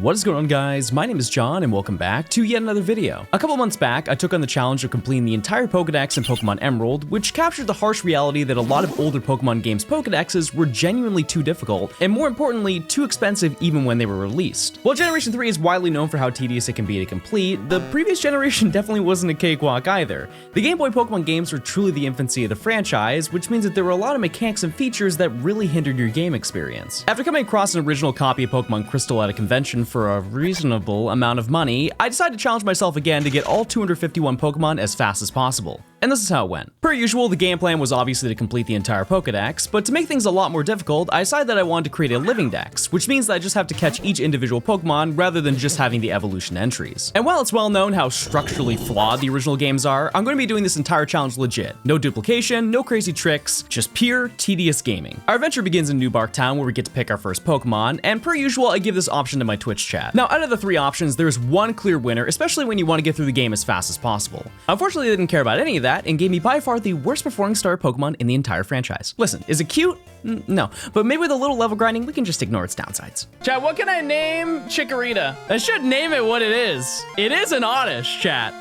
What is going on, guys? My name is John and welcome back to yet another video. A couple months back, I took on the challenge of completing the entire Pokedex in Pokemon Emerald, which captured the harsh reality that a lot of older Pokemon games' Pokedexes were genuinely too difficult, and more importantly, too expensive even when they were released. While Generation 3 is widely known for how tedious it can be to complete, the previous generation definitely wasn't a cakewalk either. The Game Boy Pokemon games were truly the infancy of the franchise, which means that there were a lot of mechanics and features that really hindered your game experience. After coming across an original copy of Pokemon Crystal at a convention for a reasonable amount of money, I decided to challenge myself again to get all 251 Pokemon as fast as possible. And this is how it went. Per usual, the game plan was obviously to complete the entire Pokedex, but to make things a lot more difficult, I decided that I wanted to create a living dex, which means that I just have to catch each individual Pokemon rather than just having the evolution entries. And while it's well known how structurally flawed the original games are, I'm going to be doing this entire challenge legit. No duplication, no crazy tricks, just pure, tedious gaming. Our adventure begins in New Bark Town, where we get to pick our first Pokemon, and per usual, I give this option to my Twitch chat. Now, out of the three options, there is one clear winner, especially when you want to get through the game as fast as possible. Unfortunately, they didn't care about any of that and gave me by far the worst performing starter Pokemon in the entire franchise. Listen, is it cute? No, but maybe with a little level grinding, we can just ignore its downsides. Chat, what can I name Chikorita? I should name it what it is. It is an Oddish, chat.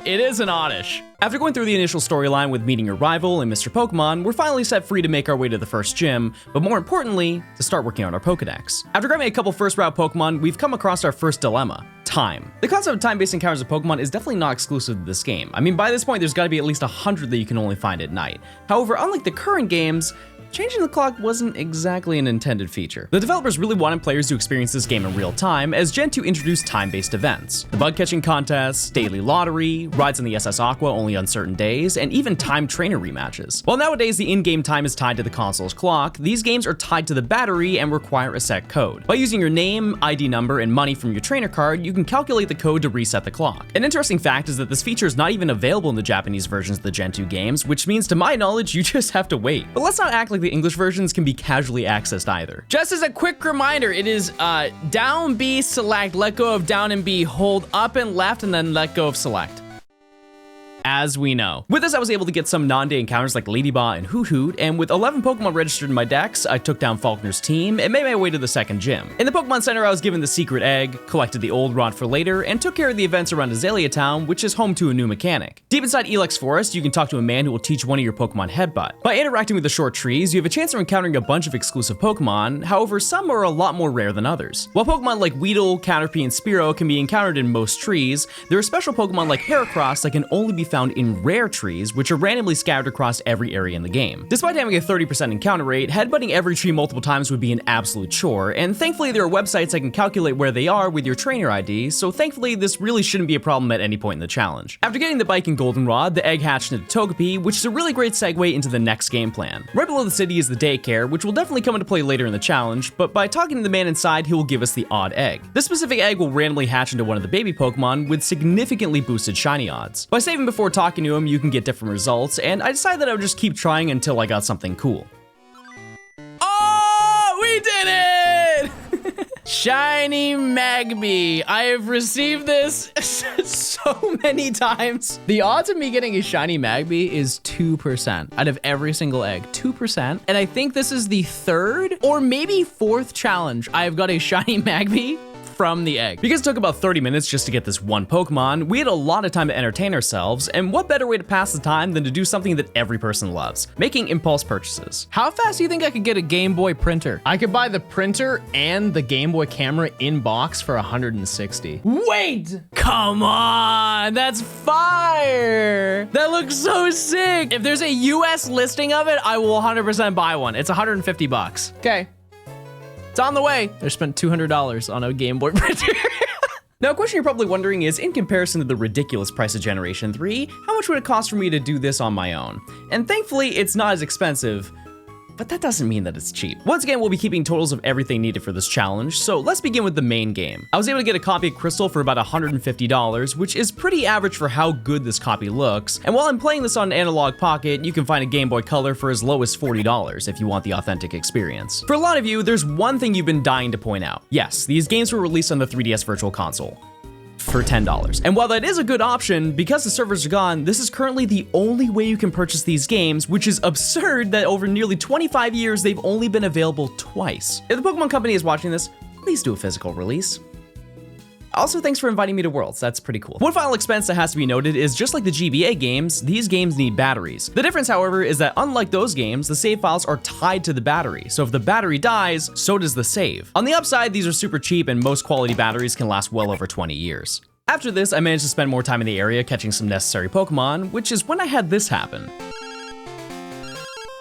It is an Oddish. After going through the initial storyline with meeting your rival and Mr. Pokemon, we're finally set free to make our way to the first gym, but more importantly, to start working on our Pokedex. After grabbing a couple first route Pokemon, we've come across our first dilemma: time. The concept of time-based encounters of Pokemon is definitely not exclusive to this game. I mean, by this point, there's gotta be at least 100 that you can only find at night. However, unlike the current games, changing the clock wasn't exactly an intended feature. The developers really wanted players to experience this game in real time, as Gen 2 introduced time-based events. The bug-catching contests, daily lottery, rides on the SS Aqua only on certain days, and even time trainer rematches. While nowadays the in-game time is tied to the console's clock, these games are tied to the battery and require a set code. By using your name, ID number, and money from your trainer card, you can calculate the code to reset the clock. An interesting fact is that this feature is not even available in the Japanese versions of the Gen 2 games, which means to my knowledge, you just have to wait. But let's not act like the English versions can be casually accessed either. Just as a quick reminder, it is down B, select, let go of down and B, hold up and left, and then let go of select. As we know. With this, I was able to get some non-day encounters like Ladybah and Hoot Hoot, and with 11 Pokemon registered in my dex, I took down Faulkner's team and made my way to the second gym. In the Pokemon Center, I was given the secret egg, collected the old rod for later, and took care of the events around Azalea Town, which is home to a new mechanic. Deep inside Elex Forest, you can talk to a man who will teach one of your Pokemon Headbutt. By interacting with the short trees, you have a chance of encountering a bunch of exclusive Pokemon, however, some are a lot more rare than others. While Pokemon like Weedle, Caterpie, and Spearow can be encountered in most trees, there are special Pokemon like Heracross that can only be found in rare trees, which are randomly scattered across every area in the game. Despite having a 30% encounter rate, headbutting every tree multiple times would be an absolute chore, and thankfully there are websites that can calculate where they are with your trainer ID, so thankfully this really shouldn't be a problem at any point in the challenge. After getting the bike and goldenrod, the egg hatched into Togepi, which is a really great segue into the next game plan. Right below the city is the daycare, which will definitely come into play later in the challenge, but by talking to the man inside, he will give us the odd egg. This specific egg will randomly hatch into one of the baby Pokemon with significantly boosted shiny odds. By saving before talking to him, you can get different results, and I decided that I would just keep trying until I got something cool. Oh, we did it! Shiny Magby. I have received this so many times. The odds of me getting a shiny Magby is 2% out of every single egg, 2%. And I think this is the third or maybe fourth challenge I've got a shiny Magby from the egg. Because it took about 30 minutes just to get this one Pokemon, we had a lot of time to entertain ourselves, and what better way to pass the time than to do something that every person loves: making impulse purchases. How fast do you think I could get a Game Boy printer? I could buy the printer and the Game Boy camera in box for 160. Wait! Come on! That's fire! That looks so sick! If there's a US listing of it, I will 100% buy one. It's 150 bucks. Okay. It's on the way. I spent $200 on a Game Boy printer. Now, a question you're probably wondering is, in comparison to the ridiculous price of Generation 3, how much would it cost for me to do this on my own? And thankfully, it's not as expensive, but that doesn't mean that it's cheap. Once again, we'll be keeping totals of everything needed for this challenge, so let's begin with the main game. I was able to get a copy of Crystal for about $150, which is pretty average for how good this copy looks, and while I'm playing this on an Analog Pocket, you can find a Game Boy Color for as low as $40 if you want the authentic experience. For a lot of you, there's one thing you've been dying to point out. Yes, these games were released on the 3DS Virtual Console for $10. And while that is a good option, because the servers are gone, this is currently the only way you can purchase these games, which is absurd that over nearly 25 years, they've only been available twice. If the Pokemon Company is watching this, please do a physical release. Also, thanks for inviting me to Worlds, that's pretty cool. One final expense that has to be noted is just like the GBA games, these games need batteries. The difference, however, is that unlike those games, the save files are tied to the battery, so if the battery dies, so does the save. On the upside, these are super cheap and most quality batteries can last well over 20 years. After this, I managed to spend more time in the area catching some necessary Pokemon, which is when I had this happen.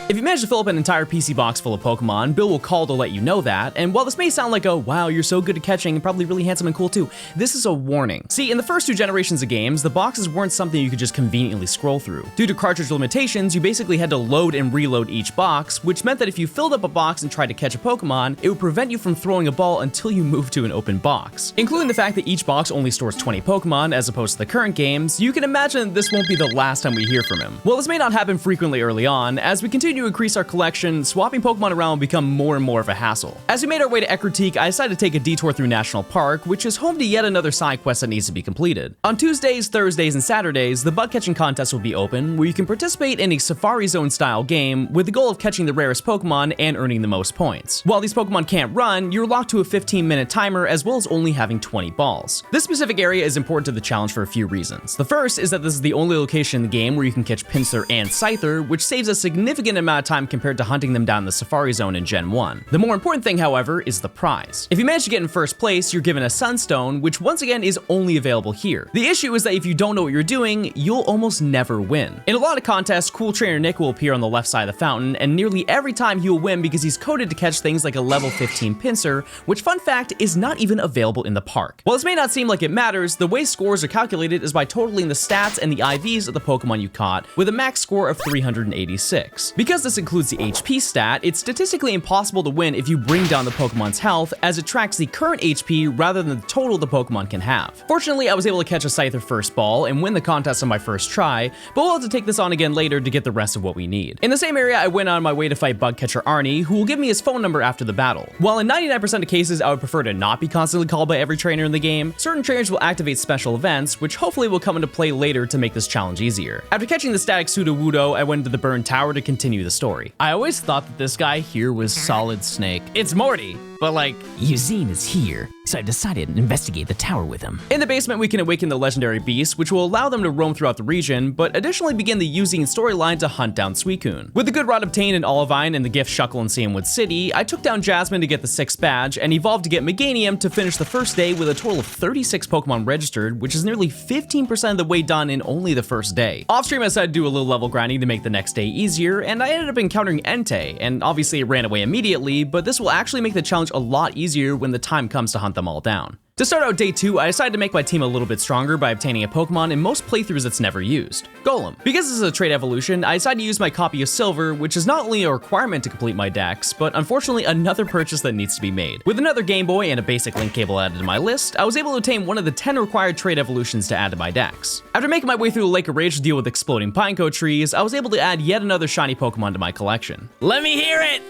If you manage to fill up an entire PC box full of Pokemon, Bill will call to let you know that, and while this may sound like a wow, you're so good at catching and probably really handsome and cool too, this is a warning. See, in the first 2 generations of games, the boxes weren't something you could just conveniently scroll through. Due to cartridge limitations, you basically had to load and reload each box, which meant that if you filled up a box and tried to catch a Pokemon, it would prevent you from throwing a ball until you moved to an open box. Including the fact that each box only stores 20 Pokemon as opposed to the current games, you can imagine this won't be the last time we hear from him. Well, this may not happen frequently early on, as we continue to increase our collection, swapping Pokemon around will become more and more of a hassle. As we made our way to Ekritique, I decided to take a detour through National Park, which is home to yet another side quest that needs to be completed. On Tuesdays, Thursdays, and Saturdays, the bug catching contest will be open, where you can participate in a Safari Zone style game with the goal of catching the rarest Pokemon and earning the most points. While these Pokemon can't run, you're locked to a 15-minute timer as well as only having 20 balls. This specific area is important to the challenge for a few reasons. The first is that this is the only location in the game where you can catch Pinsir and Scyther, which saves a significant amount of time compared to hunting them down in the Safari Zone in Gen 1. The more important thing, however, is the prize. If you manage to get in first place, you're given a Sunstone, which once again is only available here. The issue is that if you don't know what you're doing, you'll almost never win. In a lot of contests, Cool Trainer Nick will appear on the left side of the fountain, and nearly every time he will win because he's coded to catch things like a level 15 Pinsir, which, fun fact, is not even available in the park. While this may not seem like it matters, the way scores are calculated is by totaling the stats and the IVs of the Pokemon you caught, with a max score of 386. Because this includes the HP stat, it's statistically impossible to win if you bring down the Pokemon's health, as it tracks the current HP rather than the total the Pokemon can have. Fortunately, I was able to catch a Scyther first ball and win the contest on my first try, but we'll have to take this on again later to get the rest of what we need. In the same area, I went on my way to fight bug catcher Arnie, who will give me his phone number after the battle. While in 99% of cases I would prefer to not be constantly called by every trainer in the game, certain trainers will activate special events, which hopefully will come into play later to make this challenge easier. After catching the static Sudowoodo, I went into the Burn Tower to continue the story. I always thought that this guy here was Solid Snake. It's Morty, but like, Eugene is here, so I decided to investigate the tower with him. In the basement, we can awaken the legendary beasts, which will allow them to roam throughout the region, but additionally begin the Eugene storyline to hunt down Suicune. With the good rod obtained in Olivine and the gift Shuckle in Cianwood City, I took down Jasmine to get the 6th badge and evolved to get Meganium to finish the first day with a total of 36 Pokemon registered, which is nearly 15% of the way done in only the first day. Off-stream, I decided to do a little level grinding to make the next day easier, and I ended up encountering Entei, and obviously it ran away immediately, but this will actually make the challenge a lot easier when the time comes to hunt them all down. To start out day 2, I decided to make my team a little bit stronger by obtaining a Pokemon in most playthroughs it's never used, Golem. Because this is a trait evolution, I decided to use my copy of Silver, which is not only a requirement to complete my dex, but unfortunately another purchase that needs to be made. With another Game Boy and a basic link cable added to my list, I was able to obtain one of the 10 required trait evolutions to add to my dex. After making my way through the Lake of Rage to deal with exploding pineco trees, I was able to add yet another shiny Pokemon to my collection. let me hear it!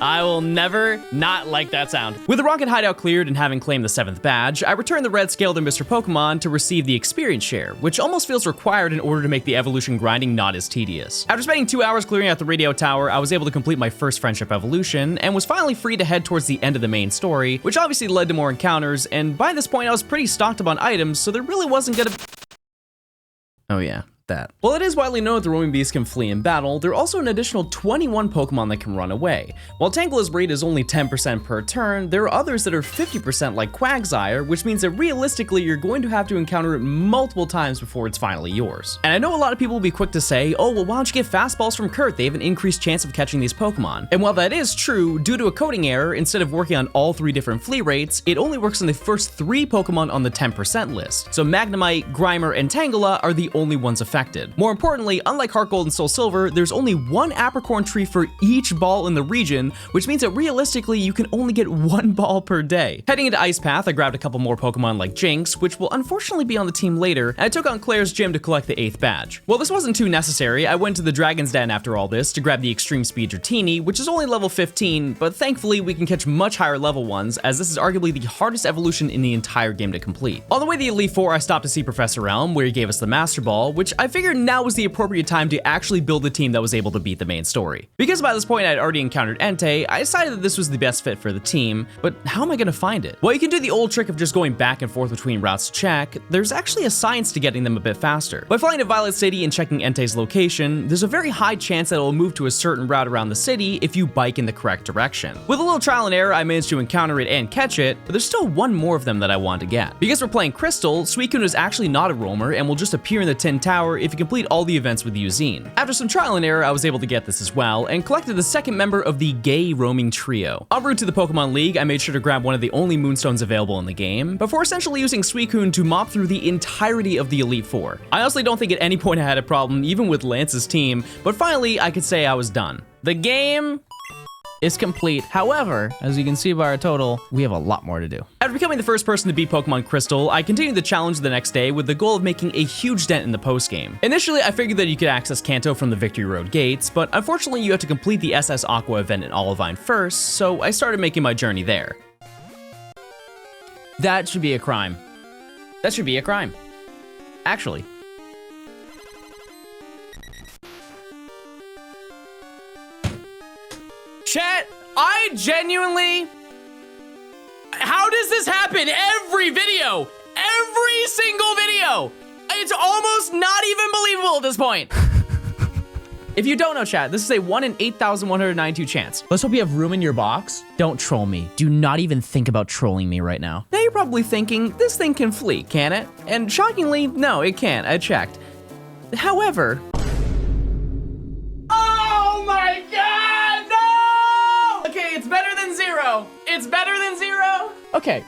I will never not like that sound. With the Rocket Hideout cleared and having claimed the 7th badge, I returned the red scale to Mr. Pokemon to receive the experience share, which almost feels required in order to make the evolution grinding not as tedious. After spending 2 hours clearing out the radio tower, I was able to complete my first friendship evolution, and was finally free to head towards the end of the main story, which obviously led to more encounters, and by this point I was pretty stocked up on items, so there really wasn't gonna... Oh yeah. That. While it is widely known that the roaming beasts can flee in battle, there are also an additional 21 Pokemon that can run away. While Tangela's rate is only 10% per turn, there are others that are 50% like Quagsire, which means that realistically you're going to have to encounter it multiple times before it's finally yours. And I know a lot of people will be quick to say, oh well, why don't you get fastballs from Kurt? They have an increased chance of catching these Pokemon. And while that is true, due to a coding error, instead of working on all 3 different flee rates, it only works on the first 3 Pokemon on the 10% list. So Magnemite, Grimer, and Tangela are the only ones affected. More importantly, unlike Heart Gold and Soul Silver, there's only 1 apricorn tree for each ball in the region, which means that realistically you can only get 1 ball per day. Heading into Ice Path, I grabbed a couple more Pokemon like Jinx, which will unfortunately be on the team later, and I took on Claire's gym to collect the 8th badge. Well, this wasn't too necessary. I went to the Dragon's Den after all this to grab the Extreme Speed Dratini, which is only level 15, but thankfully we can catch much higher level ones, as this is arguably the hardest evolution in the entire game to complete. On the way to Elite Four, I stopped to see Professor Elm, where he gave us the Master Ball, which I figured now was the appropriate time to actually build a team that was able to beat the main story. Because by this point I'd already encountered Entei, I decided that this was the best fit for the team, but how am I gonna find it? Well, you can do the old trick of just going back and forth between routes to check. There's actually a science to getting them a bit faster. By flying to Violet City and checking Entei's location, there's a very high chance that it will move to a certain route around the city if you bike in the correct direction. With a little trial and error, I managed to encounter it and catch it, but there's still one more of them that I want to get. Because we're playing Crystal, Suicune is actually not a roamer and will just appear in the Tin Tower if you complete all the events with Eugene. After some trial and error, I was able to get this as well, and collected the second member of the gay roaming trio. En route to the Pokemon League, I made sure to grab one of the only Moonstones available in the game, before essentially using Suicune to mop through the entirety of the Elite Four. I honestly don't think at any point I had a problem, even with Lance's team, but finally I could say I was done. The game is complete. However, as you can see by our total, we have a lot more to do. After becoming the first person to beat Pokemon Crystal, I continued the challenge the next day with the goal of making a huge dent in the postgame. Initially, I figured that you could access Kanto from the Victory Road gates, but unfortunately you have to complete the SS Aqua event in Olivine first, so I started making my journey there. That should be a crime. That should be a crime. Actually. Chat, I genuinely... How does this happen every video? Every single video! It's almost not even believable at this point. If you don't know, chat, this is a 1 in 8,192 chance. Let's hope you have room in your box. Don't troll me. Do not even think about trolling me right now. Now you're probably thinking, this thing can flee, can it? And shockingly, no, it can't. I checked. However... Oh my god, no! Okay, it's better than 0. It's better than 0. Okay,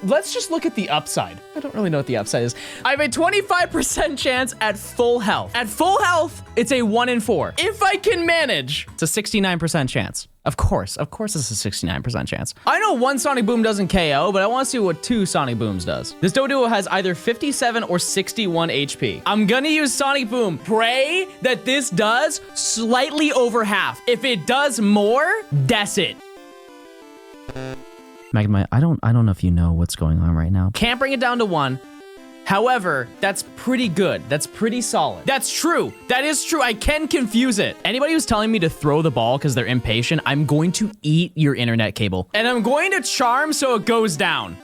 let's just look at the upside. I don't really know what the upside is. I have a 25% chance at full health. At full health, it's a 1 in 4. If I can manage, it's a 69% chance. Of course it's a 69% chance. I know 1 Sonic Boom doesn't KO, but I want to see what 2 Sonic Booms does. This Doduo has either 57 or 61 HP. I'm gonna use Sonic Boom. Pray that this does slightly over half. If it does more, that's it. Magma, I don't know if you know what's going on right now. Can't bring it down to 1. However, that's pretty good. That's pretty solid. That's true. That is true. I can confuse it. Anybody who's telling me to throw the ball because they're impatient, I'm going to eat your internet cable. And I'm going to charm so it goes down.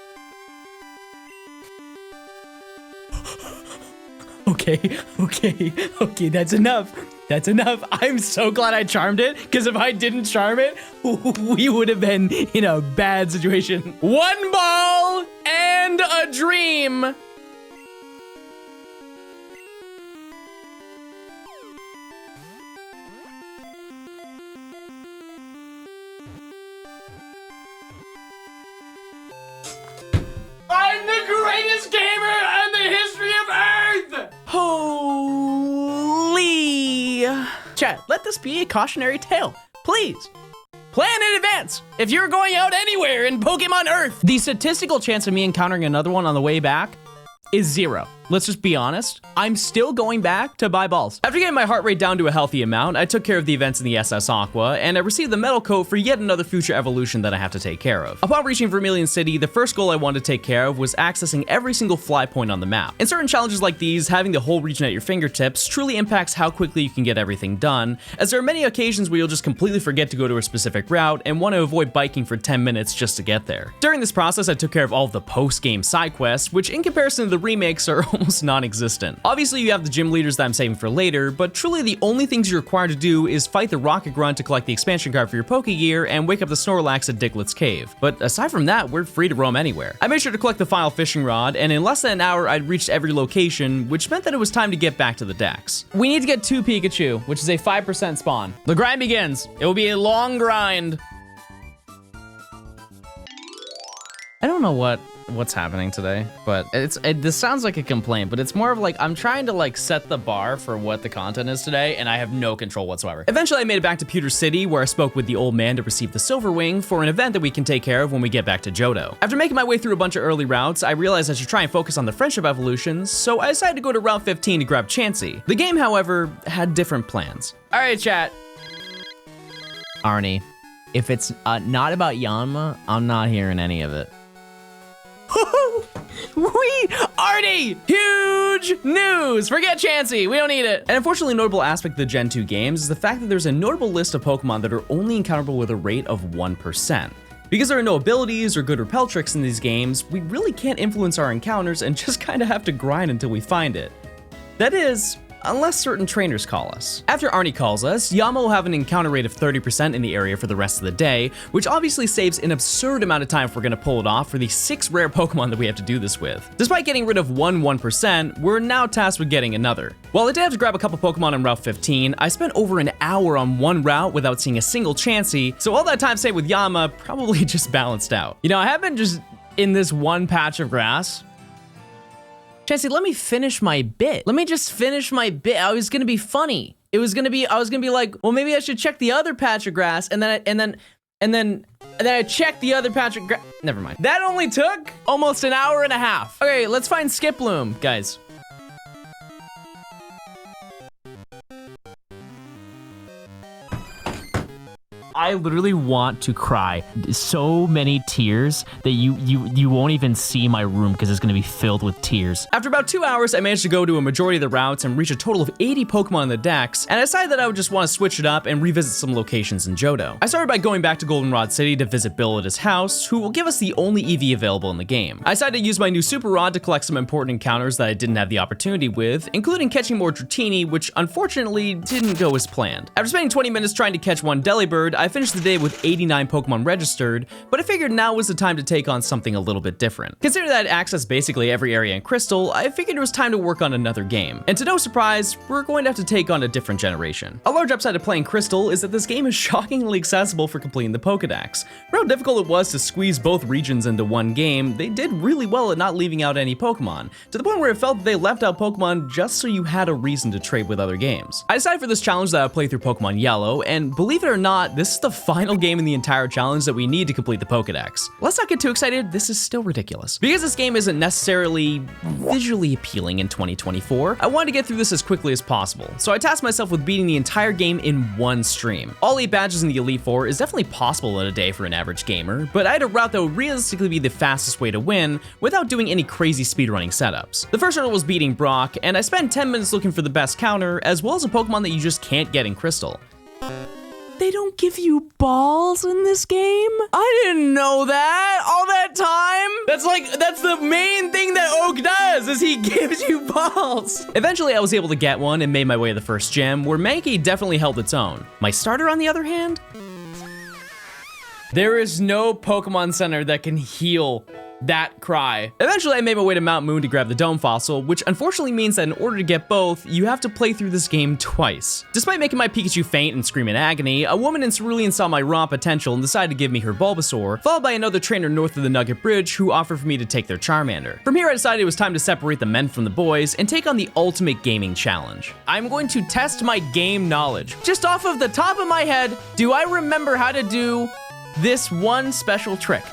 Okay, that's enough. That's enough. I'm so glad I charmed it, because if I didn't charm it, we would have been in a bad situation. 1 ball and a dream. I'm the greatest gamer in the history of Earth! Holy... Chat, let this be a cautionary tale, please. Plan in advance if you're going out anywhere in Pokemon Earth. The statistical chance of me encountering another one on the way back is 0. Let's just be honest. I'm still going back to buy balls. After getting my heart rate down to a healthy amount, I took care of the events in the SS Aqua, and I received the Metal Coat for yet another future evolution that I have to take care of. Upon reaching Vermilion City, the first goal I wanted to take care of was accessing every single fly point on the map. In certain challenges like these, having the whole region at your fingertips truly impacts how quickly you can get everything done, as there are many occasions where you'll just completely forget to go to a specific route and want to avoid biking for 10 minutes just to get there. During this process, I took care of all of the post-game side quests, which in comparison to the remakes are almost non-existent. Obviously, you have the gym leaders that I'm saving for later, but truly the only things you're required to do is fight the Rocket Grunt to collect the expansion card for your Pokegear and wake up the Snorlax at Diglett Cave. But aside from that, we're free to roam anywhere. I made sure to collect the final fishing rod, and in less than an hour, I'd reached every location, which meant that it was time to get back to the decks. We need to get 2 Pikachu, which is a 5% spawn. The grind begins. It will be a long grind. I don't know what's happening today, but this sounds like a complaint, but it's more of like I'm trying to like set the bar for what the content is today, and I have no control whatsoever. Eventually, I made it back to Pewter City, where I spoke with the old man to receive the Silver Wing for an event that we can take care of when we get back to Johto. After making my way through a bunch of early routes, I realized I should try and focus on the friendship evolutions, so I decided to go to Route 15 to grab Chansey. The game, however, had different plans. All right, chat. Arnie, if it's not about Yanma, I'm not hearing any of it. We Artie! Huge news! Forget Chansey, we don't need it. An unfortunately notable aspect of the Gen 2 games is the fact that there's a notable list of Pokemon that are only encounterable with a rate of 1%. Because there are no abilities or good repel tricks in these games, we really can't influence our encounters and just kinda have to grind until we find it. That is, unless certain trainers call us. After Arnie calls us, Yama will have an encounter rate of 30% in the area for the rest of the day, which obviously saves an absurd amount of time if we're gonna pull it off for the 6 rare Pokemon that we have to do this with. Despite getting rid of one 1%, we're now tasked with getting another. While I did have to grab a couple Pokemon on Route 15, I spent over an hour on one route without seeing a single Chansey, so all that time saved with Yama probably just balanced out. You know, I have been just in this one patch of grass. Chansey, let me finish my bit. Let me just finish my bit. I was gonna be funny. I was gonna be like, well, maybe I should check the other patch of grass, and then I checked the other patch of grass. Never mind. That only took almost an hour and a half. Okay, let's find Skiploom, guys. I literally want to cry. So many tears that you won't even see my room because it's gonna be filled with tears. After about 2 hours, I managed to go to a majority of the routes and reach a total of 80 Pokemon in the dex, and I decided that I would just want to switch it up and revisit some locations in Johto. I started by going back to Goldenrod City to visit Bill at his house, who will give us the only EV available in the game. I decided to use my new Super Rod to collect some important encounters that I didn't have the opportunity with, including catching more Dratini, which unfortunately didn't go as planned. After spending 20 minutes trying to catch one Delibird, I finished the day with 89 Pokemon registered, but I figured now was the time to take on something a little bit different. Considering that I accessed basically every area in Crystal, I figured it was time to work on another game. And to no surprise, we're going to have to take on a different generation. A large upside of playing Crystal is that this game is shockingly accessible for completing the Pokedex. For how difficult it was to squeeze both regions into one game, they did really well at not leaving out any Pokemon, to the point where it felt that they left out Pokemon just so you had a reason to trade with other games. I decided for this challenge that I would play through Pokemon Yellow, and believe it or not, this is the final game in the entire challenge that we need to complete the Pokedex. Let's not get too excited, this is still ridiculous. Because this game isn't necessarily visually appealing in 2024, I wanted to get through this as quickly as possible, so I tasked myself with beating the entire game in one stream. All 8 badges in the Elite Four is definitely possible in a day for an average gamer, but I had a route that would realistically be the fastest way to win without doing any crazy speedrunning setups. The first hurdle was beating Brock, and I spent 10 minutes looking for the best counter, as well as a Pokemon that you just can't get in Crystal. They don't give you balls in this game? I didn't know that all that time. That's the main thing that Oak does, is he gives you balls. Eventually I was able to get one and made my way to the first gym, where Mankey definitely held its own. My starter, on the other hand? There is no Pokemon Center that can heal that cry. Eventually I made my way to Mount Moon to grab the Dome Fossil, which unfortunately means that in order to get both, you have to play through this game twice. Despite making my Pikachu faint and scream in agony, a woman in Cerulean saw my raw potential and decided to give me her Bulbasaur, followed by another trainer north of the Nugget Bridge who offered for me to take their Charmander. From here I decided it was time to separate the men from the boys and take on the ultimate gaming challenge. I'm going to test my game knowledge. Just off of the top of my head, do I remember how to do this one special trick?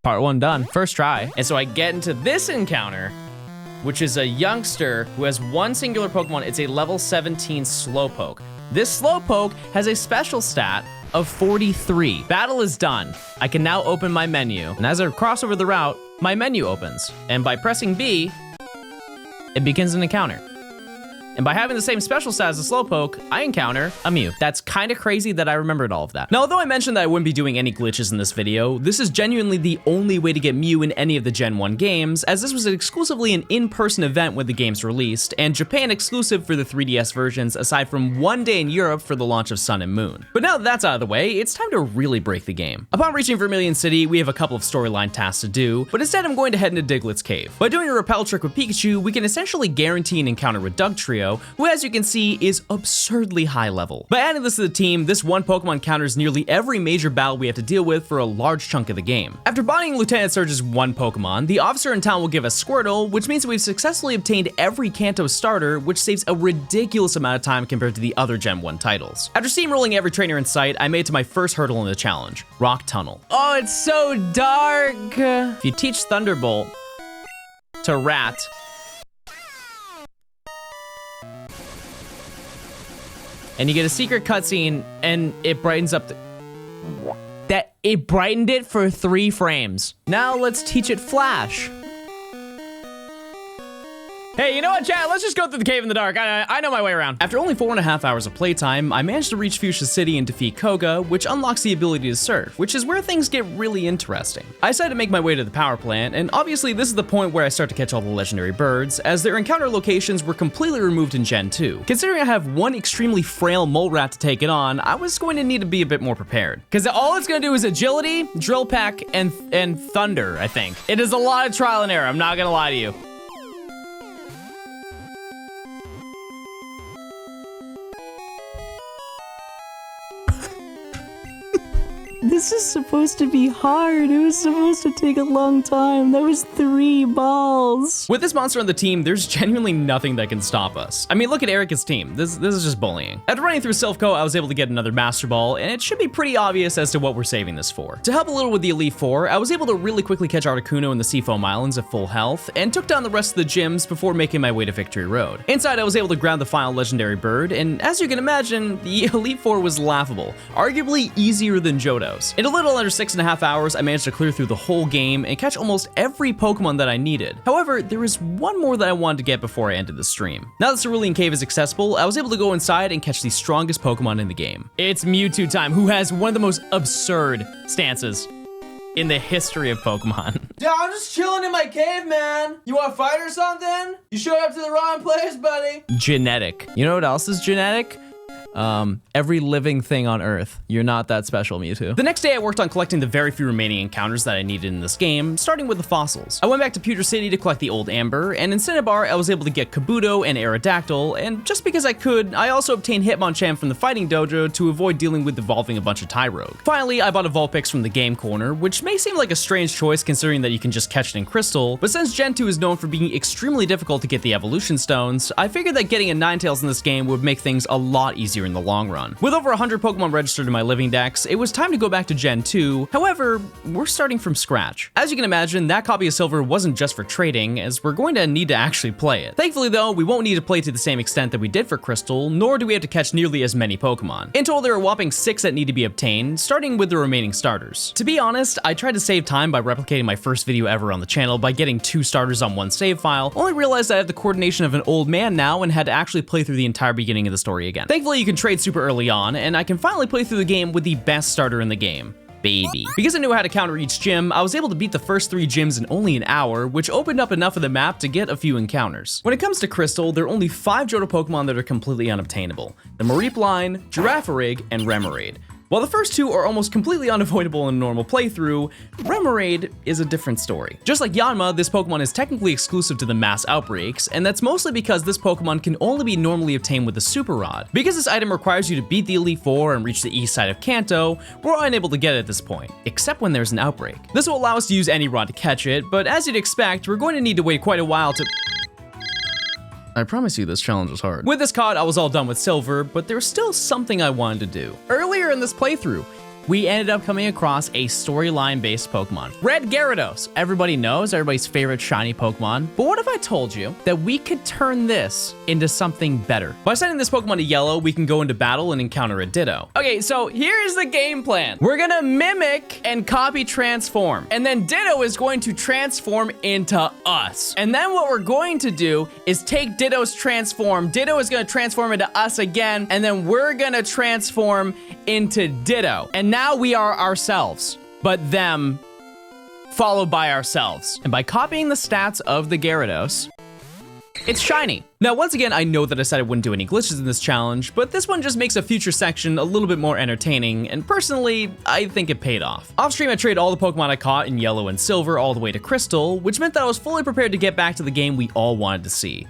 Part 1 done, first try. And so I get into this encounter, which is a youngster who has one singular Pokemon. It's a level 17 Slowpoke. This Slowpoke has a special stat of 43. Battle is done. I can now open my menu. And as I cross over the route, my menu opens. And by pressing B, it begins an encounter. And by having the same special stat as the Slowpoke, I encounter a Mew. That's kind of crazy that I remembered all of that. Now, although I mentioned that I wouldn't be doing any glitches in this video, this is genuinely the only way to get Mew in any of the Gen 1 games, as this was exclusively an in-person event when the games released, and Japan exclusive for the 3DS versions, aside from one day in Europe for the launch of Sun and Moon. But now that that's out of the way, it's time to really break the game. Upon reaching Vermilion City, we have a couple of storyline tasks to do, but instead I'm going to head into Diglett's cave. By doing a repel trick with Pikachu, we can essentially guarantee an encounter with Dugtrio, who, as you can see, is absurdly high level. By adding this to the team, this one Pokemon counters nearly every major battle we have to deal with for a large chunk of the game. After bonding Lieutenant Surge's one Pokemon, the officer in town will give us Squirtle, which means that we've successfully obtained every Kanto starter, which saves a ridiculous amount of time compared to the other Gen 1 titles. After steamrolling every trainer in sight, I made it to my first hurdle in the challenge, Rock Tunnel. Oh, it's so dark. If you teach Thunderbolt to Rat, and you get a secret cutscene, and it brightens up the... that it brightened it for 3 frames. Now let's teach it Flash. Hey, you know what, chat? Let's just go through the cave in the dark. I know my way around. After only 4.5 hours of playtime, I managed to reach Fuchsia City and defeat Koga, which unlocks the ability to surf, which is where things get really interesting. I decided to make my way to the power plant, and obviously this is the point where I start to catch all the legendary birds, as their encounter locations were completely removed in Gen 2. Considering I have one extremely frail mole rat to take it on, I was going to need to be a bit more prepared. Because all it's gonna do is agility, drill peck, and thunder, I think. It is a lot of trial and error, I'm not gonna lie to you. This is supposed to be hard. It was supposed to take a long time. That was 3 balls. With this monster on the team, there's genuinely nothing that can stop us. I mean, look at Erica's team. This is just bullying. After running through Silphco, I was able to get another Master Ball, and it should be pretty obvious as to what we're saving this for. To help a little with the Elite Four, I was able to really quickly catch Articuno in the Seafoam Islands at full health, and took down the rest of the gyms before making my way to Victory Road. Inside, I was able to grab the final legendary bird, and as you can imagine, the Elite Four was laughable, arguably easier than Johto's. In a little under 6.5 hours, I managed to clear through the whole game and catch almost every Pokemon that I needed. However, there was one more that I wanted to get before I ended the stream. Now that Cerulean Cave is accessible, I was able to go inside and catch the strongest Pokemon in the game. It's Mewtwo time, who has one of the most absurd stances in the history of Pokemon. Yeah, I'm just chilling in my cave, man. You want to fight or something? You showed up to the wrong place, buddy. Genetic. You know what else is genetic? Every living thing on Earth. You're not that special, Mewtwo. The next day, I worked on collecting the very few remaining encounters that I needed in this game, starting with the fossils. I went back to Pewter City to collect the old Amber, and in Cinnabar, I was able to get Kabuto and Aerodactyl, and just because I could, I also obtained Hitmonchan from the Fighting Dojo to avoid dealing with evolving a bunch of Tyrogue. Finally, I bought a Vulpix from the Game Corner, which may seem like a strange choice considering that you can just catch it in Crystal, but since Gen 2 is known for being extremely difficult to get the Evolution Stones, I figured that getting a Ninetales in this game would make things a lot easier in the long run. With over 100 Pokemon registered in my living dex, it was time to go back to Gen 2. However, we're starting from scratch. As you can imagine, that copy of Silver wasn't just for trading, as we're going to need to actually play it. Thankfully though, we won't need to play to the same extent that we did for Crystal, nor do we have to catch nearly as many Pokemon. In total, there are a whopping 6 that need to be obtained, starting with the remaining starters. To be honest, I tried to save time by replicating my first video ever on the channel by getting 2 starters on 1 save file, only realized I have the coordination of an old man now and had to actually play through the entire beginning of the story again. Thankfully, you can trade super early on, and I can finally play through the game with the best starter in the game. Baby. Because I knew how to counter each gym, I was able to beat the first 3 gyms in only an hour, which opened up enough of the map to get a few encounters. When it comes to Crystal, there are only 5 Johto Pokemon that are completely unobtainable: the Mareep line, Girafarig, and Remoraid. While the first 2 are almost completely unavoidable in a normal playthrough, Remoraid is a different story. Just like Yanma, this Pokemon is technically exclusive to the mass outbreaks, and that's mostly because this Pokemon can only be normally obtained with the Super Rod. Because this item requires you to beat the Elite Four and reach the east side of Kanto, we're unable to get it at this point, except when there's an outbreak. This will allow us to use any rod to catch it, but as you'd expect, we're going to need to wait quite a while to... I promise you this challenge was hard. With this COD, I was all done with Silver, but there was still something I wanted to do. Earlier in this playthrough, we ended up coming across a storyline-based Pokemon. Red Gyarados. Everybody knows, everybody's favorite shiny Pokemon. But what if I told you that we could turn this into something better? By sending this Pokemon to Yellow, we can go into battle and encounter a Ditto. Okay, so here's the game plan. We're gonna mimic and copy transform. And then Ditto is going to transform into us. And then what we're going to do is take Ditto's transform. Ditto is gonna transform into us again. And then we're gonna transform into Ditto. And now we are ourselves, but them followed by ourselves. And by copying the stats of the Gyarados, it's shiny. Now, once again, I know that I said I wouldn't do any glitches in this challenge, but this one just makes a future section a little bit more entertaining, and personally, I think it paid off. Off stream, I traded all the Pokemon I caught in Yellow and Silver all the way to Crystal, which meant that I was fully prepared to get back to the game we all wanted to see.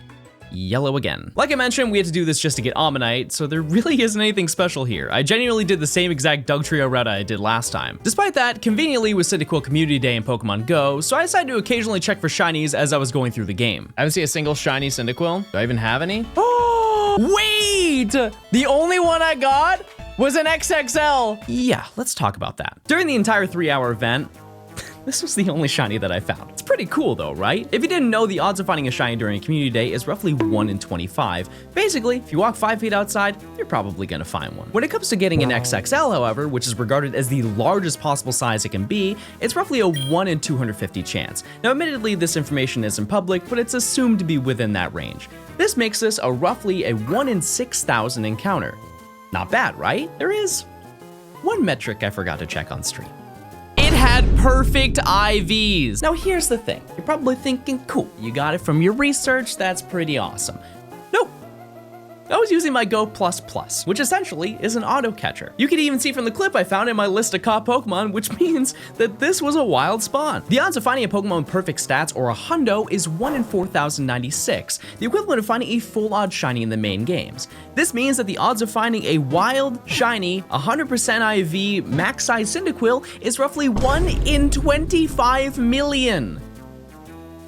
Yellow again. Like I mentioned, we had to do this just to get Ammonite, so there really isn't anything special here. I genuinely did the same exact Dugtrio route I did last time. Despite that, conveniently was Cyndaquil Community Day in Pokemon Go, so I decided to occasionally check for shinies as I was going through the game. I haven't seen a single shiny Cyndaquil. Do I even have any? Oh, wait! The only one I got was an XXL. Yeah, let's talk about that. During the entire 3-hour event, this was the only shiny that I found. It's pretty cool though, right? If you didn't know, the odds of finding a shiny during a community day is roughly 1 in 25. Basically, if you walk 5 feet outside, you're probably gonna find one. When it comes to getting an XXL, however, which is regarded as the largest possible size it can be, it's roughly a 1 in 250 chance. Now, admittedly, this information isn't public, but it's assumed to be within that range. This makes this a roughly a 1 in 6,000 encounter. Not bad, right? There is one metric I forgot to check on stream. It had perfect IVs. Now here's the thing. You're probably thinking, cool, you got it from your research, that's pretty awesome. Nope. I was using my Go++, which essentially is an auto catcher. You can even see from the clip I found in my list of caught Pokemon, which means that this was a wild spawn. The odds of finding a Pokemon with perfect stats or a hundo is 1 in 4,096, the equivalent of finding a full odd shiny in the main games. This means that the odds of finding a wild, shiny, 100% IV, max size Cyndaquil is roughly 1 in 25 million.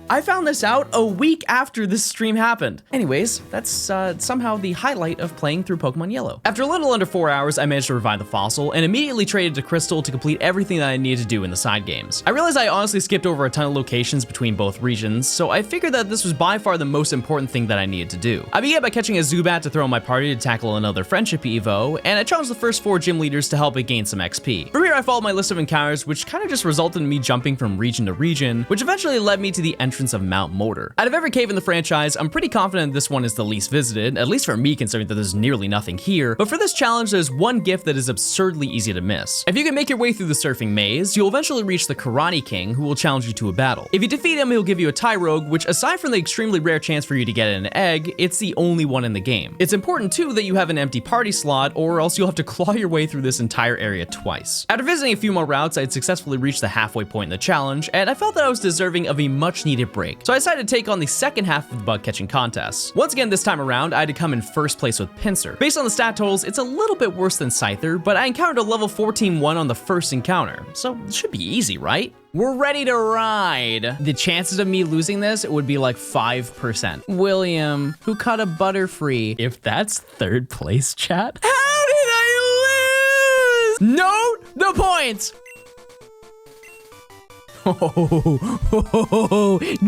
I found this out a week after this stream happened. Anyways, that's somehow the highlight of playing through Pokemon Yellow. After a little under 4 hours, I managed to revive the fossil and immediately traded to Crystal to complete everything that I needed to do in the side games. I realized I honestly skipped over a ton of locations between both regions, so I figured that this was by far the most important thing that I needed to do. I began by catching a Zubat to throw in my party to tackle another friendship Evo, and I challenged the first 4 gym leaders to help it gain some XP. From here, I followed my list of encounters, which kind of just resulted in me jumping from region to region, which eventually led me to the entrance of Mount Motor. Out of every cave in the franchise, I'm pretty confident this one is the least visited, at least for me considering that there's nearly nothing here, but for this challenge there's one gift that is absurdly easy to miss. If you can make your way through the surfing maze, you'll eventually reach the Karate King, who will challenge you to a battle. If you defeat him, he'll give you a Tyrogue, which aside from the extremely rare chance for you to get an egg, it's the only one in the game. It's important too that you have an empty party slot, or else you'll have to claw your way through this entire area twice. After visiting a few more routes, I had successfully reached the halfway point in the challenge, and I felt that I was deserving of a much needed break. So I decided to take on the second half of the bug catching contest. Once again, this time around, I had to come in first place with Pinsir. Based on the stat totals, it's a little bit worse than Scyther, but I encountered a level 14 one on the first encounter, so it should be easy, right? We're ready to ride. The chances of me losing this would be like 5%. William, who cut a Butterfree. If that's third place, chat. How did I lose? Note the points.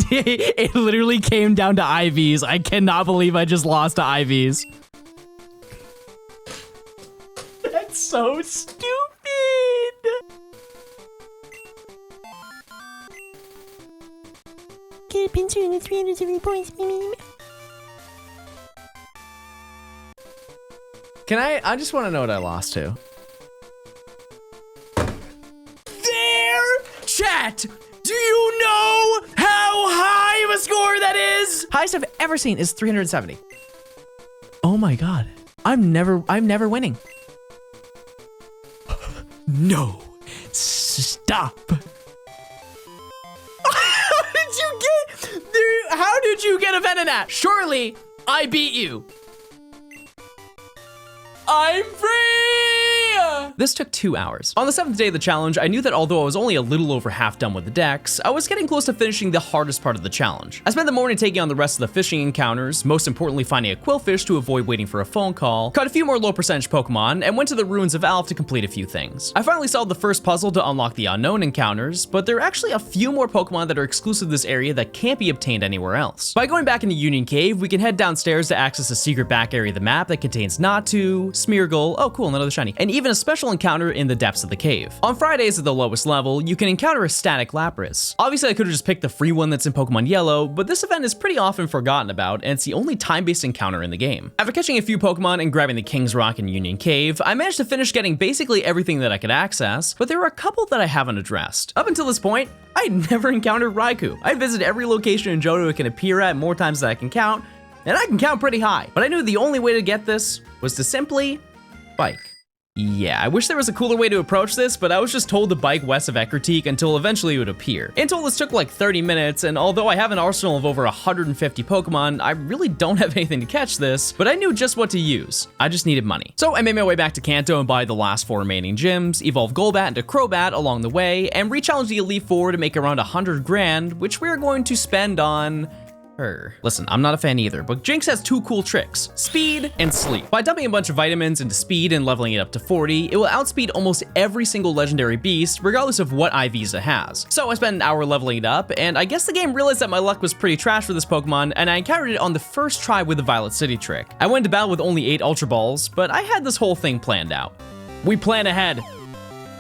It literally came down to IVs. I cannot believe I just lost to IVs. That's so stupid. Get a Pinsir in the 370 points. Can I just want to know what I lost to. Chat, do you know how high of a score that is? Highest I've ever seen is 370. Oh my god. I'm never winning. No. Stop. How did you get a Venonat? Surely I beat you. I'm free! This took 2 hours. On the 7th day of the challenge, I knew that although I was only a little over half done with the dex, I was getting close to finishing the hardest part of the challenge. I spent the morning taking on the rest of the fishing encounters, most importantly finding a quillfish to avoid waiting for a phone call, caught a few more low percentage Pokemon, and went to the ruins of Alph to complete a few things. I finally solved the first puzzle to unlock the unknown encounters, but there are actually a few more Pokemon that are exclusive to this area that can't be obtained anywhere else. By going back into Union Cave, we can head downstairs to access a secret back area of the map that contains Natu, Smeargle, oh cool, another shiny, and even a special encounter in the depths of the cave. On Fridays at the lowest level, you can encounter a static Lapras. Obviously I could have just picked the free one that's in Pokemon Yellow, but this event is pretty often forgotten about, and it's the only time-based encounter in the game. After catching a few Pokemon and grabbing the King's Rock in Union Cave, I managed to finish getting basically everything that I could access, but there were a couple that I haven't addressed. Up until this point, I'd never encountered Raikou. I visited every location in Johto it can appear at more times than I can count, and I can count pretty high. But I knew the only way to get this was to simply bike. Yeah, I wish there was a cooler way to approach this, but I was just told to bike west of Ecruteak until eventually it would appear. In total, this took like 30 minutes, and although I have an arsenal of over 150 Pokemon, I really don't have anything to catch this, but I knew just what to use. I just needed money. So I made my way back to Kanto and buy the last 4 remaining gyms, evolved Golbat into Crobat along the way, and re-challenged the Elite Four to make around 100 grand, which we're going to spend on Listen, I'm not a fan either, but Jinx has two cool tricks, speed and sleep. By dumping a bunch of vitamins into speed and leveling it up to 40, it will outspeed almost every single legendary beast, regardless of what IVs it has. So I spent an hour leveling it up, and I guess the game realized that my luck was pretty trash for this Pokemon, and I encountered it on the first try with the Violet City trick. I went to battle with only 8 Ultra Balls, but I had this whole thing planned out. We plan ahead.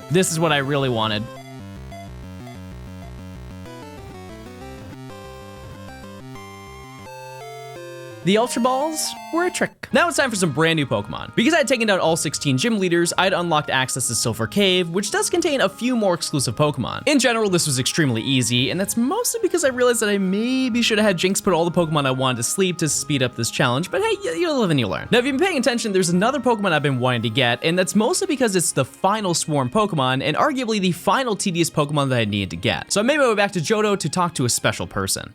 This is what I really wanted. The Ultra Balls were a trick. Now it's time for some brand new Pokemon. Because I had taken down all 16 gym leaders, I had unlocked access to Silver Cave, which does contain a few more exclusive Pokemon. In general, this was extremely easy, and that's mostly because I realized that I maybe should have had Jinx put all the Pokemon I wanted to sleep to speed up this challenge, but hey, you live and you learn. Now, if you've been paying attention, there's another Pokemon I've been wanting to get, and that's mostly because it's the final Swarm Pokemon, and arguably the final tedious Pokemon that I needed to get. So I made my way back to Johto to talk to a special person.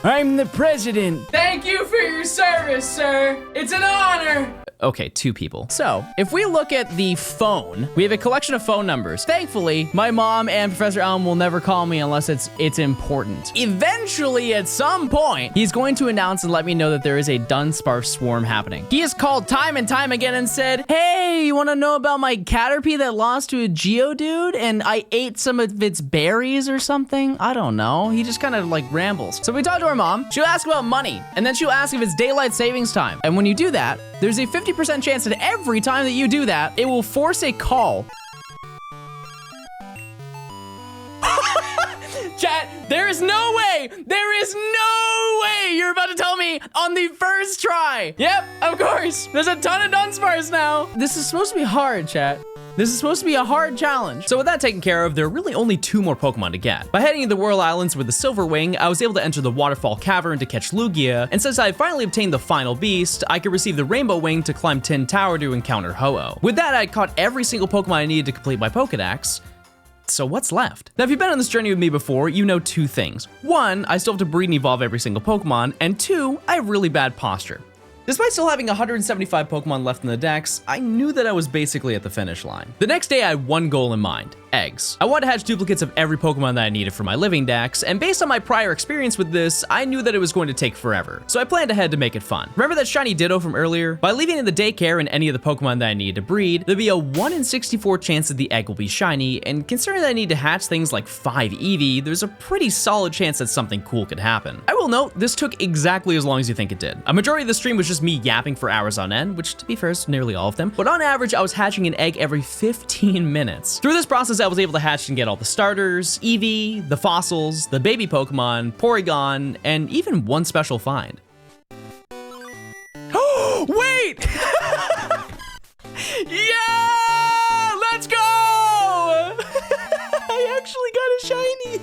I'm the president. Thank you for your service, sir. It's an honor. Okay, 2 people. So, if we look at the phone, we have a collection of phone numbers. Thankfully, my mom and Professor Elm will never call me unless it's important. Eventually, at some point, he's going to announce and let me know that there is a Dunsparce swarm happening. He has called time and time again and said, hey, you wanna know about my Caterpie that lost to a Geodude and I ate some of its berries or something? I don't know. He just kind of like rambles. So we talked to our mom. She'll ask about money, and then she'll ask if it's daylight savings time. And when you do that, there's a 50% chance that every time that you do that, it will force a call. Chat, there is no way you're about to tell me on the first try. Yep, of course. There's a ton of Dunsparce now. This is supposed to be hard, chat. This is supposed to be a hard challenge. So with that taken care of, there are really only 2 more Pokemon to get. By heading to the Royal Islands with the Silver Wing, I was able to enter the Waterfall Cavern to catch Lugia, and since I had finally obtained the final beast, I could receive the Rainbow Wing to climb Tin Tower to encounter Ho-Oh. With that, I had caught every single Pokemon I needed to complete my Pokedex. So what's left? Now, if you've been on this journey with me before, you know 2 things. 1, I still have to breed and evolve every single Pokemon, and 2, I have really bad posture. Despite still having 175 Pokemon left in the dex, I knew that I was basically at the finish line. The next day, I had one goal in mind: eggs. I wanted to hatch duplicates of every Pokemon that I needed for my living dex, and based on my prior experience with this, I knew that it was going to take forever. So I planned ahead to make it fun. Remember that shiny Ditto from earlier? By leaving it in the daycare and any of the Pokemon that I needed to breed, there'd be a 1 in 64 chance that the egg will be shiny, and considering that I need to hatch things like 5 Eevee, there's a pretty solid chance that something cool could happen. I will note, this took exactly as long as you think it did. A majority of the stream was just me yapping for hours on end, which to be fair is nearly all of them, but on average, I was hatching an egg every 15 minutes. Through this process, I was able to hatch and get all the starters, Eevee, the fossils, the baby Pokemon, Porygon, and even one special find. Oh, wait! Yeah! Let's go! I actually got a shiny!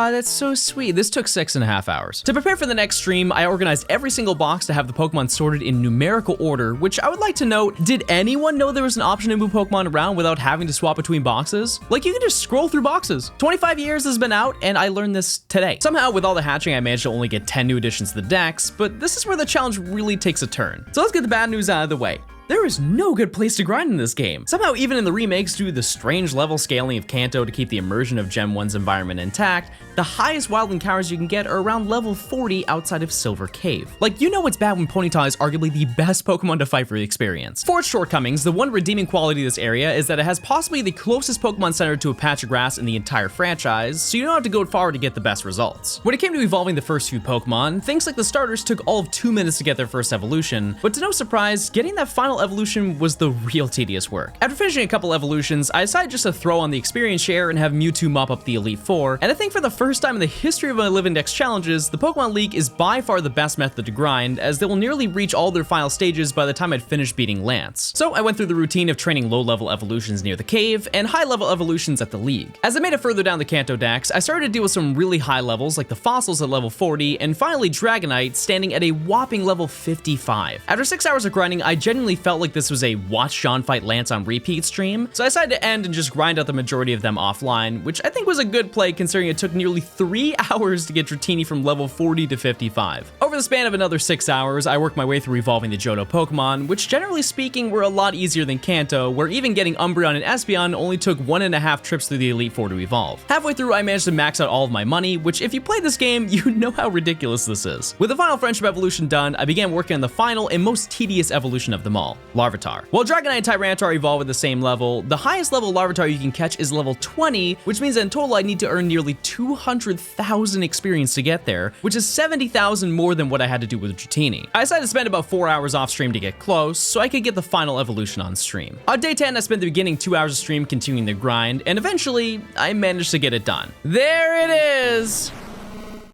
That's so sweet. This took 6.5 hours. To prepare for the next stream, I organized every single box to have the Pokemon sorted in numerical order, which I would like to note, did anyone know there was an option to move Pokemon around without having to swap between boxes? Like, you can just scroll through boxes. 25 years has been out, and I learned this today. Somehow, with all the hatching, I managed to only get 10 new additions to the dex, but this is where the challenge really takes a turn. So let's get the bad news out of the way. There is no good place to grind in this game. Somehow, even in the remakes, due to the strange level scaling of Kanto to keep the immersion of Gen 1's environment intact, the highest wild encounters you can get are around level 40 outside of Silver Cave. Like, you know it's bad when Ponyta is arguably the best Pokemon to fight for the experience. For its shortcomings, the one redeeming quality of this area is that it has possibly the closest Pokemon Center to a patch of grass in the entire franchise, so you don't have to go far to get the best results. When it came to evolving the first few Pokemon, things like the starters took all of 2 minutes to get their first evolution, but to no surprise, getting that final evolution was the real tedious work. After finishing a couple evolutions, I decided just to throw on the experience share and have Mewtwo mop up the Elite Four, and I think for the first time in the history of my Live Index challenges, the Pokemon League is by far the best method to grind, as they will nearly reach all their final stages by the time I'd finished beating Lance. So I went through the routine of training low-level evolutions near the cave, and high-level evolutions at the League. As I made it further down the Kanto Dex, I started to deal with some really high levels, like the fossils at level 40, and finally Dragonite standing at a whopping level 55. After 6 hours of grinding, I genuinely felt like this was a watch John fight Lance on repeat stream, so I decided to end and just grind out the majority of them offline, which I think was a good play considering it took nearly 3 hours to get Dratini from level 40 to 55. Over the span of another 6 hours, I worked my way through evolving the Johto Pokemon, which generally speaking were a lot easier than Kanto, where even getting Umbreon and Espeon only took 1.5 trips through the Elite Four to evolve. Halfway through, I managed to max out all of my money, which if you play this game, you know how ridiculous this is. With the final Friendship evolution done, I began working on the final and most tedious evolution of them all, Larvitar. While Dragonite and Tyranitar evolve at the same level, the highest level Larvitar you can catch is level 20, which means that in total I need to earn nearly 200,000 experience to get there, which is 70,000 more than what I had to do with Dratini. I decided to spend about 4 hours off stream to get close, so I could get the final evolution on stream. On day 10, I spent the beginning 2 hours of stream continuing the grind, and eventually, I managed to get it done. There it is!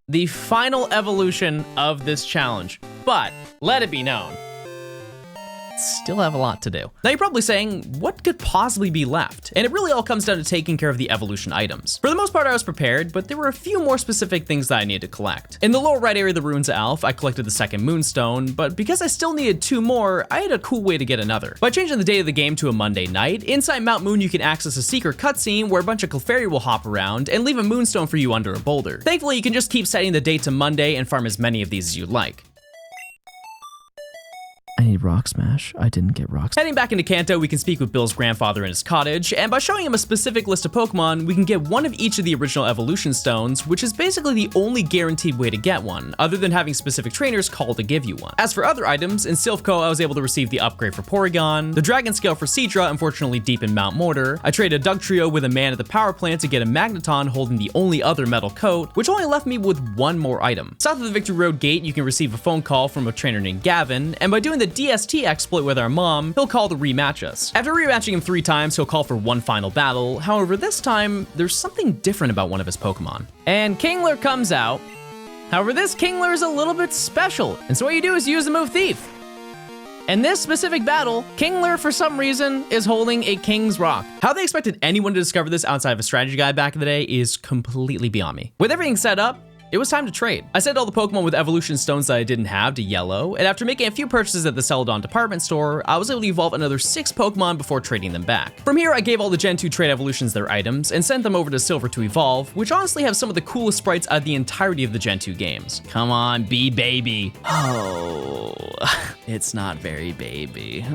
The final evolution of this challenge. But, let it be known, still have a lot to do. Now you're probably saying, what could possibly be left? And it really all comes down to taking care of the evolution items. For the most part, I was prepared, but there were a few more specific things that I needed to collect. In the lower right area of the Ruins of Alph, I collected the second Moonstone, but because I still needed 2 more, I had a cool way to get another. By changing the date of the game to a Monday night, inside Mount Moon you can access a secret cutscene where a bunch of Clefairy will hop around and leave a Moonstone for you under a boulder. Thankfully, you can just keep setting the date to Monday and farm as many of these as you'd like. I need Rock Smash. I didn't get Rock Smash. Heading back into Kanto, we can speak with Bill's grandfather in his cottage, and by showing him a specific list of Pokemon, we can get one of each of the original evolution stones, which is basically the only guaranteed way to get one, other than having specific trainers call to give you one. As for other items, in Silphco, I was able to receive the upgrade for Porygon, the Dragon Scale for Seadra, unfortunately deep in Mount Mortar. I traded a Dugtrio with a man at the power plant to get a Magneton holding the only other metal coat, which only left me with 1 more item. South of the Victory Road gate, you can receive a phone call from a trainer named Gavin, and by doing the DST exploit with our mom, he'll call to rematch us. After rematching him 3 times, he'll call for one final battle. However, this time, there's something different about one of his Pokemon. And Kingler comes out. However, this Kingler is a little bit special, and so what you do is use the move Thief. In this specific battle, Kingler, for some reason, is holding a King's Rock. How they expected anyone to discover this outside of a strategy guide back in the day is completely beyond me. With everything set up, it was time to trade. I sent all the Pokemon with evolution stones that I didn't have to Yellow, and after making a few purchases at the Celadon department store, I was able to evolve another 6 Pokemon before trading them back. From here, I gave all the Gen 2 trade evolutions their items and sent them over to Silver to evolve, which honestly have some of the coolest sprites out of the entirety of the Gen 2 games. Come on, be baby. Oh, it's not very baby.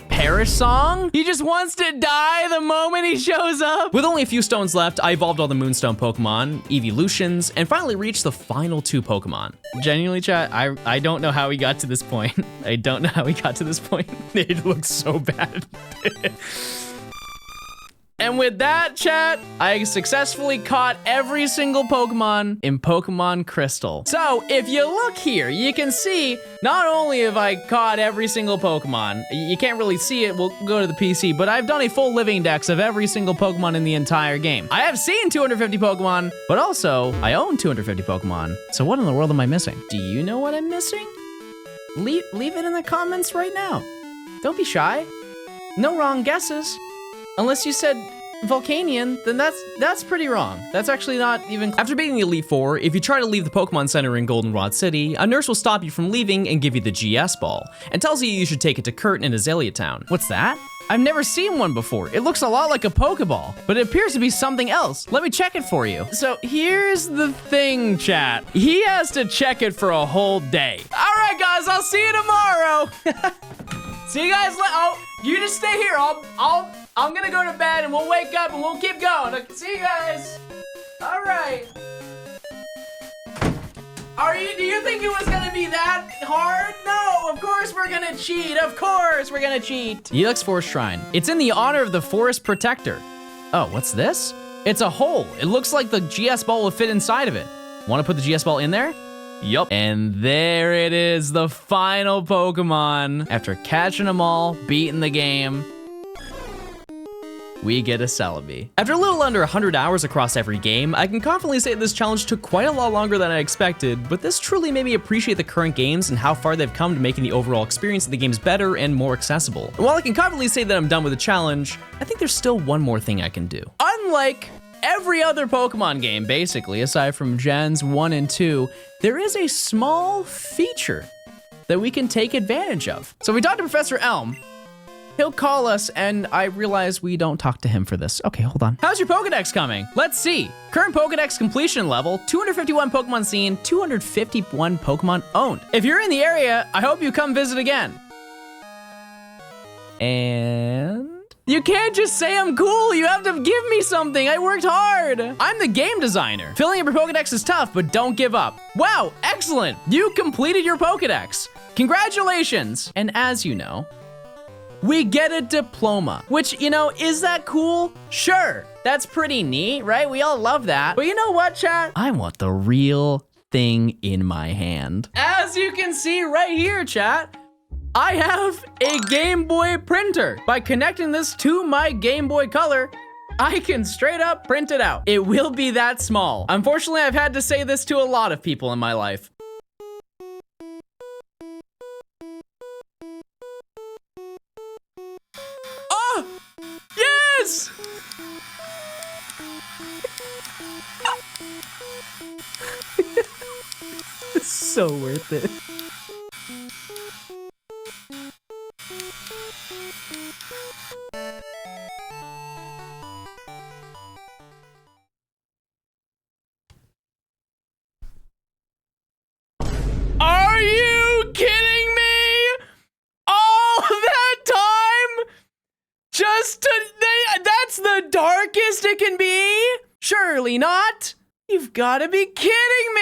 Perish Song? He just wants to die the moment he shows up. With only a few stones left, I evolved all the Moonstone Pokemon, Evolutions, and finally reached the final 2 Pokemon. Genuinely, chat, I don't know how we got to this point. I don't know how we got to this point. It looks so bad. And with that, chat, I successfully caught every single Pokemon in Pokemon Crystal. So if you look here, you can see not only have I caught every single Pokemon, you can't really see it, we'll go to the PC, but I've done a full living dex of every single Pokemon in the entire game. I have seen 250 Pokemon, but also I own 250 Pokemon. So what in the world am I missing? Do you know what I'm missing? Leave it in the comments right now. Don't be shy. No wrong guesses. Unless you said Volcanion, then that's pretty wrong. That's actually not even... After beating the Elite Four, if you try to leave the Pokemon Center in Goldenrod City, a nurse will stop you from leaving and give you the GS Ball, and tells you should take it to Curtin in Azalea Town. What's that? I've never seen one before. It looks a lot like a Pokeball, but it appears to be something else. Let me check it for you. So here's the thing, chat. He has to check it for a whole day. All right, guys, I'll see you tomorrow. See you guys later. You just stay here. I'm gonna go to bed and we'll wake up and we'll keep going. Okay, see you guys. All right. Do you think it was gonna be that hard? No, of course we're gonna cheat. Of course we're gonna cheat. Helix Forest Shrine. It's in the honor of the Forest Protector. Oh, what's this? It's a hole. It looks like the GS Ball will fit inside of it. Wanna put the GS Ball in there? Yup. And there it is, the final Pokemon. After catching them all, beating the game, we get a Celebi. After a little under 100 hours across every game, I can confidently say this challenge took quite a lot longer than I expected, but this truly made me appreciate the current games and how far they've come to making the overall experience of the games better and more accessible. And while I can confidently say that I'm done with the challenge, I think there's still one more thing I can do. Unlike every other Pokemon game, basically, aside from Gens 1 and 2, there is a small feature that we can take advantage of. So we talked to Professor Elm, He'll call us, and I realize we don't talk to him for this. Okay, hold on. How's your Pokedex coming? Let's see. Current Pokedex completion level, 251 Pokemon seen, 251 Pokemon owned. If you're in the area, I hope you come visit again. And... you can't just say I'm cool, you have to give me something, I worked hard. I'm the game designer. Filling up your Pokedex is tough, but don't give up. Wow, excellent, you completed your Pokedex. Congratulations. And as you know, we get a diploma, which, you know, is that cool? Sure, that's pretty neat, right? We all love that. But you know what, chat? I want the real thing in my hand. As you can see right here, chat, I have a Game Boy printer. By connecting this to my Game Boy Color, I can straight up print it out. It will be that small. Unfortunately, I've had to say this to a lot of people in my life. Oh, yes! It's so worth it. Are you kidding me? All that time? Just to, that's the darkest it can be? Surely not. You've got to be kidding me.